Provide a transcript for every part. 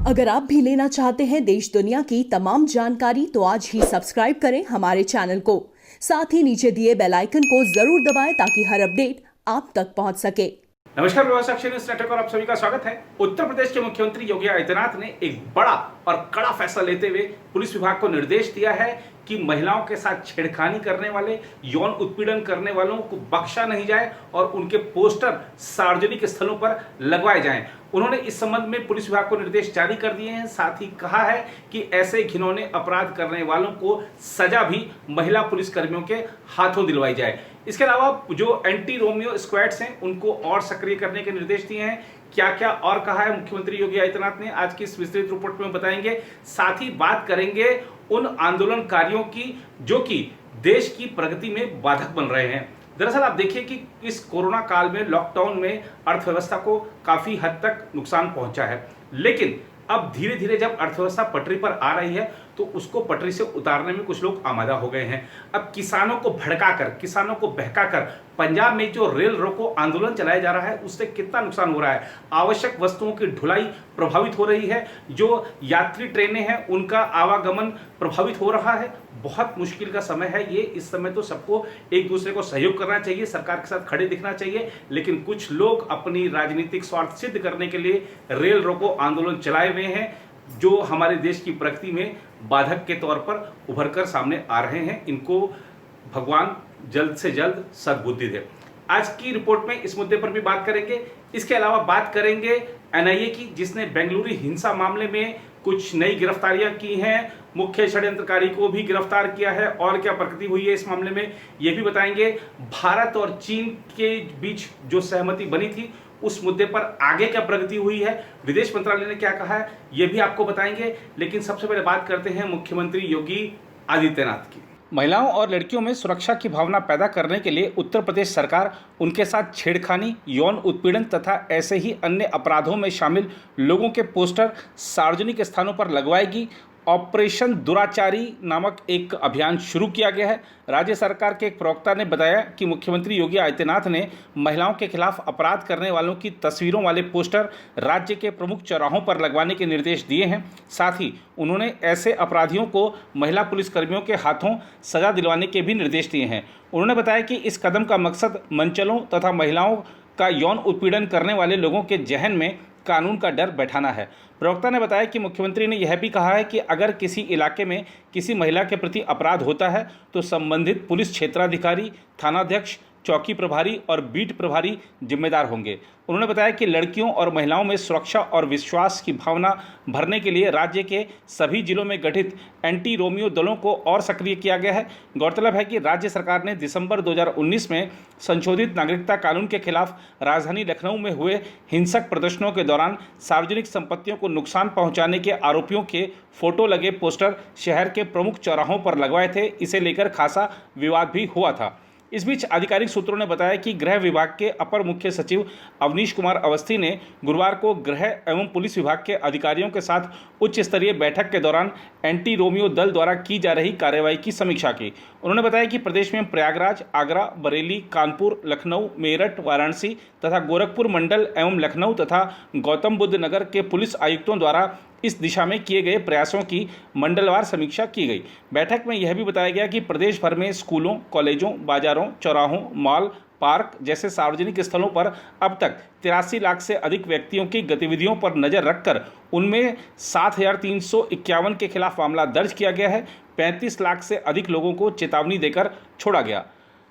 अगर आप भी लेना चाहते हैं देश दुनिया की तमाम जानकारी तो आज ही सब्सक्राइब करें हमारे चैनल को। साथ ही नीचे दिए बेल आइकन को जरूर दबाएं ताकि हर अपडेट आप तक पहुंच सके। नमस्कार प्रवासी अक्षर न्यूज़ नेटवर्क और आप सभी का स्वागत है। उत्तर प्रदेश के मुख्यमंत्री योगी आदित्यनाथ ने एक बड़ा और कड़ा फैसला लेते हुए पुलिस विभाग को निर्देश दिया है कि महिलाओं के साथ छेड़खानी करने वाले, यौन उत्पीड़न करने वालों को बख्शा नहीं जाए और उनके पोस्टर सार्वजनिक स्थलों पर लगवाए जाएं। उन्होंने इस संबंध में पुलिस विभाग को निर्देश जारी कर दिए हैं। साथ ही कहा है कि ऐसे घिनौने अपराध करने वालों को सजा भी महिला पुलिसकर्मियों के हाथों दिलवाई जाए। इसके अलावा जो एंटी रोमियो स्क्वाड्स हैं उनको और सक्रिय करने के निर्देश दिए हैं। क्या क्या और कहा है मुख्यमंत्री योगी आदित्यनाथ ने, आज की इस विस्तृत रिपोर्ट में बताएंगे। साथ ही बात करेंगे उन आंदोलनकारियों की जो कि देश की प्रगति में बाधक बन रहे हैं। दरअसल आप देखिए कि इस कोरोना काल में, लॉकडाउन में अर्थव्यवस्था को काफी हद तक नुकसान पहुंचा है, लेकिन अब धीरे धीरे जब अर्थव्यवस्था पटरी पर आ रही है तो उसको पटरी से उतारने में कुछ लोग आमादा हो गए हैं। अब किसानों को भड़काकर, किसानों को बहकाकर पंजाब में जो रेल रोको आंदोलन चलाया जा रहा है उससे कितना नुकसान हो रहा है। आवश्यक वस्तुओं की ढुलाई प्रभावित हो रही है, जो यात्री ट्रेनें हैं उनका आवागमन प्रभावित हो रहा है। बहुत मुश्किल का समय है ये। इस समय तो सबको एक दूसरे को सहयोग करना चाहिए, सरकार के साथ खड़े दिखना चाहिए, लेकिन कुछ लोग अपनी राजनीतिक स्वार्थ सिद्ध करने के लिए रेल रोको आंदोलन चलाए हुए हैं, जो हमारे देश की प्रगति में बाधक के तौर पर उभर कर सामने आ रहे हैं। इनको भगवान जल्द से जल्द सद्बुद्धि दे। आज की रिपोर्ट में इस मुद्दे पर भी बात करेंगे। इसके अलावा बात करेंगे एनआईए की, जिसने बेंगलुरु हिंसा मामले में कुछ नई गिरफ्तारियां की हैं, मुख्य षड्यंत्रकारी को भी गिरफ्तार किया है और क्या प्रगति हुई है इस मामले में ये भी बताएंगे। भारत और चीन के बीच जो सहमति बनी थी उस मुद्दे पर आगे क्या प्रगति हुई है, विदेश मंत्रालय ने क्या कहा है, यह भी आपको बताएंगे। लेकिन सबसे पहले बात करते हैं मुख्यमंत्री योगी आदित्यनाथ की। महिलाओं और लड़कियों में सुरक्षा की भावना पैदा करने के लिए उत्तर प्रदेश सरकार उनके साथ छेड़खानी, यौन उत्पीड़न तथा ऐसे ही अन्य अपराधों में शामिल लोगों के पोस्टर सार्वजनिक स्थानों पर लगवाएगी। ऑपरेशन दुराचारी नामक एक अभियान शुरू किया गया है। राज्य सरकार के एक प्रवक्ता ने बताया कि मुख्यमंत्री योगी आदित्यनाथ ने महिलाओं के खिलाफ अपराध करने वालों की तस्वीरों वाले पोस्टर राज्य के प्रमुख चौराहों पर लगवाने के निर्देश दिए हैं। साथ ही उन्होंने ऐसे अपराधियों को महिला पुलिसकर्मियों के हाथों सजा दिलवाने के भी निर्देश दिए हैं। उन्होंने बताया कि इस कदम का मकसद मंचलों तथा महिलाओं का यौन उत्पीड़न करने वाले लोगों के जहन में कानून का डर बैठाना है। प्रवक्ता ने बताया कि मुख्यमंत्री ने यह भी कहा है कि अगर किसी इलाके में किसी महिला के प्रति अपराध होता है तो संबंधित पुलिस क्षेत्राधिकारी, थानाध्यक्ष, चौकी प्रभारी और बीट प्रभारी जिम्मेदार होंगे। उन्होंने बताया कि लड़कियों और महिलाओं में सुरक्षा और विश्वास की भावना भरने के लिए राज्य के सभी जिलों में गठित एंटी रोमियो दलों को और सक्रिय किया गया है। गौरतलब है कि राज्य सरकार ने दिसंबर 2019 में संशोधित नागरिकता कानून के खिलाफ राजधानी लखनऊ में हुए हिंसक प्रदर्शनों के दौरान सार्वजनिक संपत्तियों को नुकसान पहुंचाने के आरोपियों के फोटो लगे पोस्टर शहर के प्रमुख चौराहों पर लगवाए थे। इसे लेकर खासा विवाद भी हुआ था। इस बीच आधिकारिक सूत्रों ने बताया कि गृह विभाग के अपर मुख्य सचिव अवनीश कुमार अवस्थी ने गुरुवार को गृह एवं पुलिस विभाग के अधिकारियों के साथ उच्च स्तरीय बैठक के दौरान एंटी रोमियो दल द्वारा की जा रही कार्रवाई की समीक्षा की। उन्होंने बताया कि प्रदेश में प्रयागराज, आगरा, बरेली, कानपुर, लखनऊ, मेरठ, वाराणसी तथा गोरखपुर मंडल एवं लखनऊ तथा गौतम बुद्ध नगर के पुलिस आयुक्तों द्वारा इस दिशा में किए गए प्रयासों की मंडलवार समीक्षा की गई। बैठक में यह भी बताया गया कि प्रदेश भर में स्कूलों, कॉलेजों, बाजारों, चौराहों, मॉल, पार्क जैसे सार्वजनिक स्थलों पर अब तक 83 लाख से अधिक व्यक्तियों की गतिविधियों पर नजर रखकर उनमें 7,351 के खिलाफ मामला दर्ज किया गया है। 35 लाख से अधिक लोगों को चेतावनी देकर छोड़ा गया।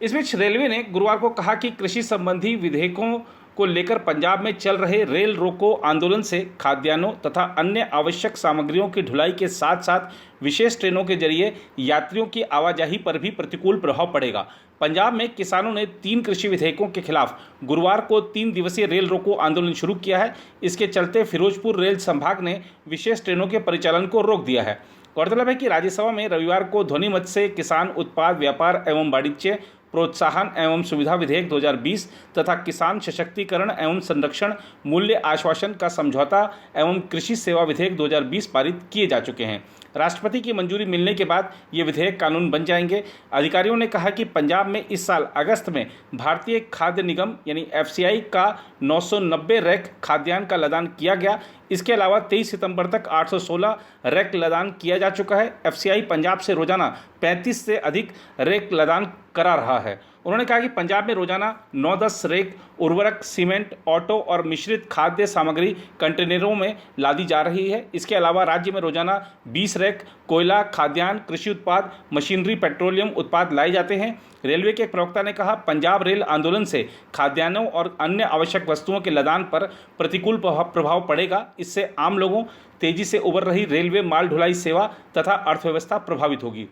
इस बीच रेलवे ने गुरुवार को कहा कि कृषि संबंधी विधेयकों को लेकर पंजाब में चल रहे रेल रोको आंदोलन से खाद्यान्नों तथा अन्य आवश्यक सामग्रियों की ढुलाई के साथ साथ विशेष ट्रेनों के जरिए यात्रियों की आवाजाही पर भी प्रतिकूल प्रभाव पड़ेगा। पंजाब में किसानों ने 3 कृषि विधेयकों के खिलाफ गुरुवार को 3 दिवसीय रेल रोको आंदोलन शुरू किया है। इसके चलते फिरोजपुर रेल संभाग ने विशेष ट्रेनों के परिचालन को रोक दिया है। गौरतलब है कि राज्यसभा में रविवार को ध्वनिमत से किसान उत्पाद व्यापार एवं वाणिज्य प्रोत्साहन एवं सुविधा विधेयक 2020 तथा किसान सशक्तिकरण एवं संरक्षण मूल्य आश्वासन का समझौता एवं कृषि सेवा विधेयक 2020 पारित किए जा चुके हैं। राष्ट्रपति की मंजूरी मिलने के बाद ये विधेयक कानून बन जाएंगे। अधिकारियों ने कहा कि पंजाब में इस साल अगस्त में भारतीय खाद्य निगम यानी FCI का 990 रैक खाद्यान्न का लदान किया गया। इसके अलावा 23 सितंबर तक 816 रैक लदान किया जा चुका है। एफसीआई पंजाब से रोजाना 35 से अधिक रैक लदान करा रहा है। उन्होंने कहा कि पंजाब में रोजाना 9-10 रैक उर्वरक, सीमेंट, ऑटो और मिश्रित खाद्य सामग्री कंटेनरों में लादी जा रही है। इसके अलावा राज्य में रोजाना 20 रैक कोयला, खाद्यान्न, कृषि उत्पाद, मशीनरी, पेट्रोलियम उत्पाद लाए जाते हैं। रेलवे के एक प्रवक्ता ने कहा, पंजाब रेल आंदोलन से खाद्यान्नों और अन्य आवश्यक वस्तुओं के लदान पर प्रतिकूल प्रभाव पड़ेगा। इससे आम लोगों, तेजी से उभर रही रेलवे माल ढुलाई सेवा तथा अर्थव्यवस्था प्रभावित होगी।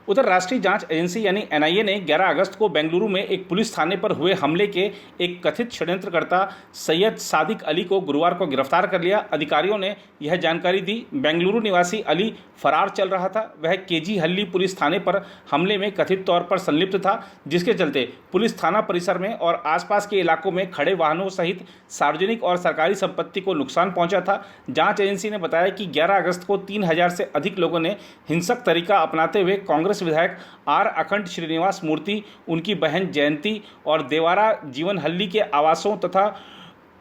उधर राष्ट्रीय जांच एजेंसी यानी एनआईए ने 11 अगस्त को बेंगलुरु में एक पुलिस थाने पर हुए हमले के एक कथित षड्यंत्रकर्ता सैयद सादिक अली को गुरुवार को गिरफ्तार कर लिया। अधिकारियों ने यह जानकारी दी। बेंगलुरु निवासी अली फरार चल रहा था। वह केजी हल्ली पुलिस थाने पर हमले में कथित तौर पर संलिप्त था, जिसके चलते पुलिस थाना परिसर में और आसपास के इलाकों में खड़े वाहनों सहित सार्वजनिक और सरकारी संपत्ति को नुकसान पहुंचा था। जांच एजेंसी ने बताया कि 11 अगस्त को 3000 से अधिक लोगों ने हिंसक तरीका अपनाते हुए कांग्रेस विधायक आर अखंड श्रीनिवास मूर्ति, उनकी बहन जयंती और देवारा जीवन हल्ली के आवासों तथा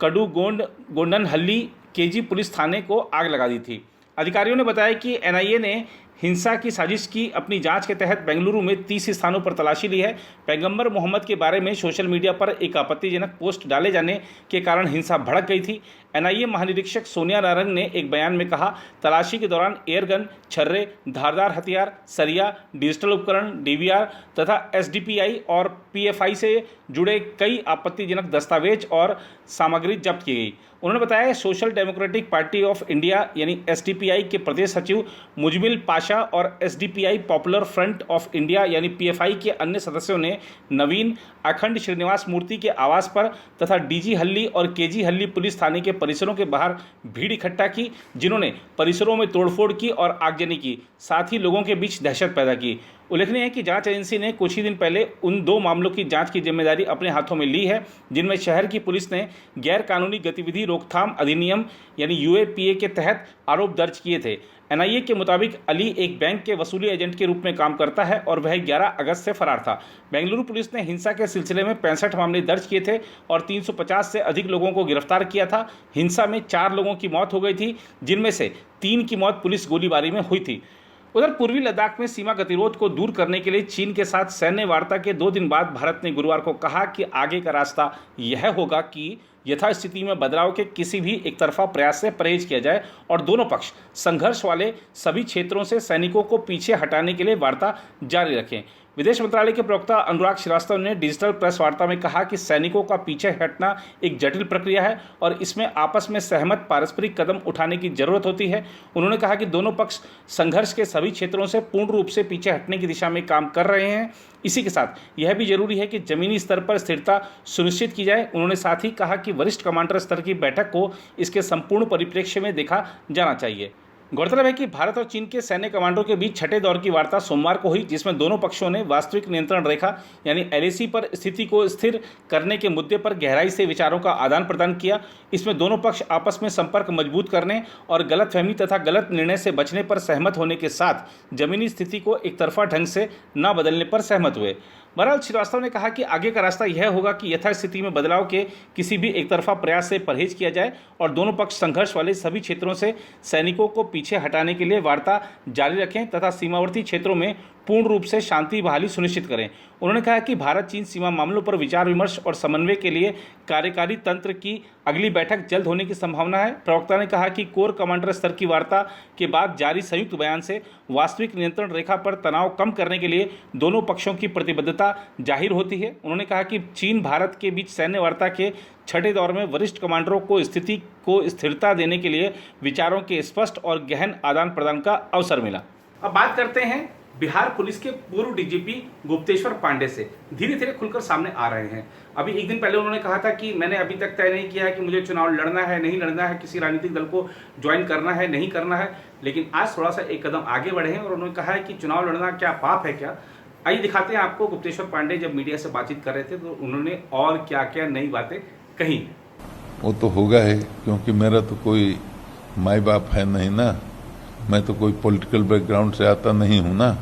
कडू गोंडन हल्ली केजी पुलिस थाने को आग लगा दी थी। अधिकारियों ने बताया कि एनआईए ने हिंसा की साजिश की अपनी जांच के तहत बेंगलुरु में 30 स्थानों पर तलाशी ली है। पैगंबर मोहम्मद के बारे में सोशल मीडिया पर एक आपत्तिजनक पोस्ट डाले जाने के कारण हिंसा भड़क गई थी। एनआईए महानिरीक्षक सोनिया नारंग ने एक बयान में कहा, तलाशी के दौरान एयरगन, छर्रे, धारदार हथियार, सरिया, डिजिटल उपकरण, डीवीआर तथा एसडीपीआई और पीएफआई से जुड़े कई आपत्तिजनक दस्तावेज और सामग्री जब्त की गई। उन्होंने बताया, social democratic party of India यानी एसडीपीआई के प्रदेश सचिव मुजमिल पाशा और SDPI popular front of India यानी पीएफआई के अन्य सदस्यों ने नवीन अखंड श्रीनिवास मूर्ति के आवास पर तथा डीजी हल्ली और केजी हल्ली पुलिस थाने के परिसरों के बाहर भीड़ इकट्ठा की, जिन्होंने परिसरों में तोड़फोड़ की और आगजनी की, साथ ही लोगों के बीच दहशत पैदा की। उल्लेखनीय है कि जांच एजेंसी ने कुछ ही दिन पहले उन 2 मामलों की जांच की जिम्मेदारी अपने हाथों में ली है, जिनमें शहर की पुलिस ने गैर कानूनी गतिविधि रोकथाम अधिनियम यानी यूएपीए के तहत आरोप दर्ज किए थे। एनआईए के मुताबिक अली एक बैंक के वसूली एजेंट के रूप में काम करता है और वह 11 अगस्त से फरार था। बेंगलुरु पुलिस ने हिंसा के सिलसिले में 65 मामले दर्ज किए थे और 350 से अधिक लोगों को गिरफ्तार किया था। हिंसा में 4 लोगों की मौत हो गई थी, जिनमें से 3 की मौत पुलिस गोलीबारी में हुई थी। उधर पूर्वी लद्दाख में सीमा गतिरोध को दूर करने के लिए चीन के साथ सैन्य वार्ता के 2 दिन बाद भारत ने गुरुवार को कहा कि आगे का रास्ता यह होगा कि यथास्थिति में बदलाव के किसी भी एक तरफा प्रयास से परहेज किया जाए और दोनों पक्ष संघर्ष वाले सभी क्षेत्रों से सैनिकों को पीछे हटाने के लिए वार्ता जारी रखें। विदेश मंत्रालय के प्रवक्ता अनुराग श्रीवास्तव ने डिजिटल प्रेस वार्ता में कहा कि सैनिकों का पीछे हटना एक जटिल प्रक्रिया है और इसमें आपस में सहमत पारस्परिक कदम उठाने की जरूरत होती है। उन्होंने कहा कि दोनों पक्ष संघर्ष के सभी क्षेत्रों से पूर्ण रूप से पीछे हटने की दिशा में काम कर रहे हैं। इसी के साथ यह भी जरूरी है कि जमीनी स्तर पर स्थिरता सुनिश्चित की जाए। उन्होंने साथ ही कहा कि वरिष्ठ कमांडर स्तर की बैठक को इसके संपूर्ण परिप्रेक्ष्य में देखा जाना चाहिए। गौरतलब है कि भारत और चीन के सैन्य कमांडरों के बीच छठे दौर की वार्ता सोमवार को हुई, जिसमें दोनों पक्षों ने वास्तविक नियंत्रण रेखा यानी एलएसी पर स्थिति को स्थिर करने के मुद्दे पर गहराई से विचारों का आदान प्रदान किया। इसमें दोनों पक्ष आपस में संपर्क मजबूत करने और गलतफहमी तथा गलत निर्णय से बचने पर सहमत होने के साथ जमीनी स्थिति को एक तरफा ढंग से न बदलने पर सहमत हुए। बहरहाल श्रीवास्तव ने कहा कि आगे का रास्ता यह होगा कि यथास्थिति में बदलाव के किसी भी एक तरफा प्रयास से परहेज किया जाए और दोनों पक्ष संघर्ष वाले सभी क्षेत्रों से सैनिकों को पीछे हटाने के लिए वार्ता जारी रखें तथा सीमावर्ती क्षेत्रों में पूर्ण रूप से शांति बहाली सुनिश्चित करें। उन्होंने कहा कि भारत चीन सीमा मामलों पर विचार विमर्श और समन्वय के लिए कार्यकारी तंत्र की अगली बैठक जल्द होने की संभावना है। प्रवक्ता ने कहा कि कोर कमांडर स्तर की वार्ता के बाद जारी संयुक्त बयान से वास्तविक नियंत्रण रेखा पर तनाव कम करने के लिए दोनों पक्षों की प्रतिबद्धता जाहिर होती है। उन्होंने कहा कि चीन भारत के बीच सैन्य वार्ता के छठे दौर में वरिष्ठ कमांडरों को स्थिति को स्थिरता देने के लिए विचारों के स्पष्ट और गहन आदान प्रदान का अवसर मिला। अब बात करते हैं बिहार पुलिस के पूर्व डीजीपी गुप्तेश्वर पांडे से। धीरे धीरे खुलकर सामने आ रहे हैं। अभी एक दिन पहले उन्होंने कहा था कि मैंने अभी तक तय नहीं किया है कि मुझे चुनाव लड़ना है नहीं लड़ना है, किसी राजनीतिक दल को ज्वाइन करना है नहीं करना है, लेकिन आज थोड़ा सा एक कदम आगे बढ़े हैं और उन्होंने कहा है कि चुनाव लड़ना क्या पाप है क्या। आइए दिखाते हैं आपको गुप्तेश्वर पांडे जब मीडिया से बातचीत कर रहे थे तो उन्होंने और क्या क्या नई बातें कही। वो तो होगा ही, क्योंकि मेरा तो कोई माई बाप है नहीं ना, मैं तो कोई पॉलिटिकल बैकग्राउंड से आता नहीं हूँ ना।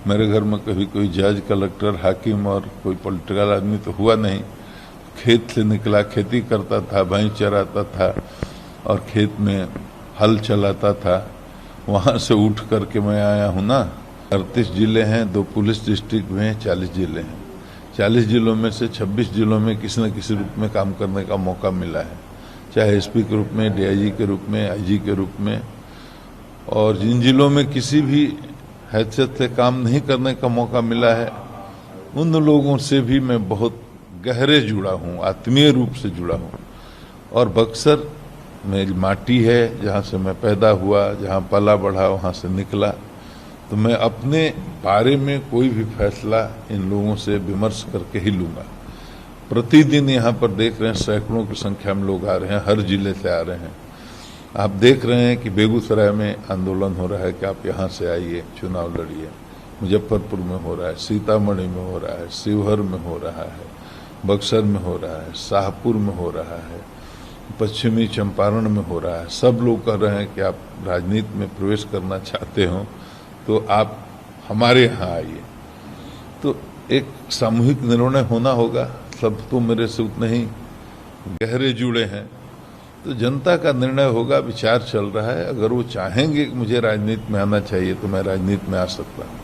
मेरे घर में कभी कोई जज, कलेक्टर, हाकिम और कोई पॉलिटिकल आदमी तो हुआ नहीं। खेत से निकला, खेती करता था, भैंस चराता था और खेत में हल चलाता था, वहाँ से उठ करके मैं आया हूँ ना। 38 जिले हैं, 2 पुलिस डिस्ट्रिक्ट में 40 जिले हैं। 40 जिलों में से 26 जिलों में किसी न किसी रूप में काम करने का मौका मिला है, चाहे एसपी के रूप में, डीआईजी के रूप में, आईजी के रूप में। और जिन जिलों में किसी भी हैसियत से काम नहीं करने का मौका मिला है, उन लोगों से भी मैं बहुत गहरे जुड़ा हूँ, आत्मीय रूप से जुड़ा हूँ। और बक्सर मेरी माटी है, जहाँ से मैं पैदा हुआ, जहाँ पला बढ़ा, वहाँ से निकला। तो मैं अपने बारे में कोई भी फैसला इन लोगों से विमर्श करके ही लूँगा। प्रतिदिन यहाँ पर देख रहे हैं सैकड़ों की संख्या में लोग आ रहे हैं, हर जिले से आ रहे हैं। आप देख रहे हैं कि बेगूसराय में आंदोलन हो रहा है कि आप यहाँ से आइए, चुनाव लड़िए। मुजफ्फरपुर में हो रहा है, सीतामढ़ी में हो रहा है, शिवहर में हो रहा है, बक्सर में हो रहा है, शाहपुर में हो रहा है, पश्चिमी चंपारण में हो रहा है। सब लोग कह रहे हैं कि आप राजनीति में प्रवेश करना चाहते हो तो आप हमारे यहाँ आइए। तो एक सामूहिक निर्णय होना होगा। सब तो मेरे से उतने ही गहरे जुड़े हैं, तो जनता का निर्णय होगा। विचार चल रहा है, अगर वो चाहेंगे कि मुझे राजनीति में आना चाहिए तो मैं राजनीति में आ सकता हूँ।